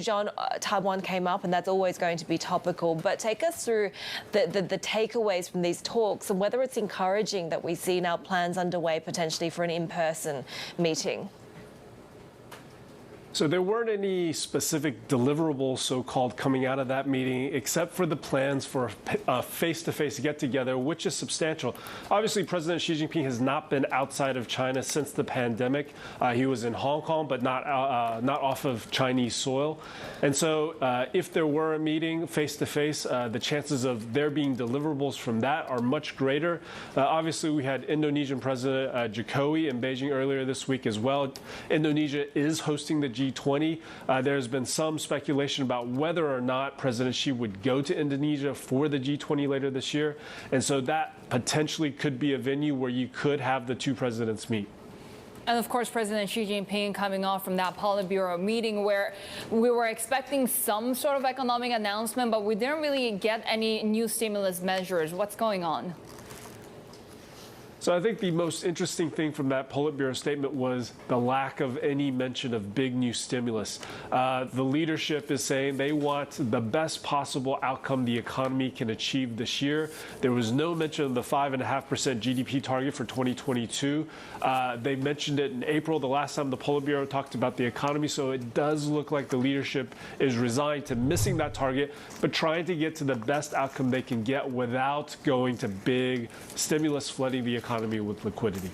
John, Taiwan came up, and that's always going to be topical. But take us through the takeaways from these talks and whether it's encouraging that we see now plans underway potentially for an in-person meeting. So there weren't any specific deliverables, so-called, coming out of that meeting, except for the plans for a face-to-face get-together, which is substantial. Obviously, President Xi Jinping has not been outside of China since the pandemic. He was in Hong Kong, but not off of Chinese soil. And so if there were a meeting face-to-face, the chances of there being deliverables from that are much greater. Obviously, we had Indonesian President Jokowi in Beijing earlier this week as well. Indonesia is hosting the G20. There's been some speculation about whether or not President Xi would go to Indonesia for the G20 later this year. And so that potentially could be a venue where you could have the two presidents meet. And of course, President Xi Jinping coming off from that Politburo meeting where we were expecting some sort of economic announcement, but we didn't really get any new stimulus measures. What's going on? So I think the most interesting thing from that Politburo statement was the lack of any mention of big new stimulus. The leadership is saying they want the best possible outcome the economy can achieve this year. There was no mention of the 5.5% GDP target for 2022. They mentioned it in April, the last time the Politburo talked about the economy. So it does look like the leadership is resigned to missing that target, but trying to get to the best outcome they can get without going to big stimulus flooding the economy with liquidity.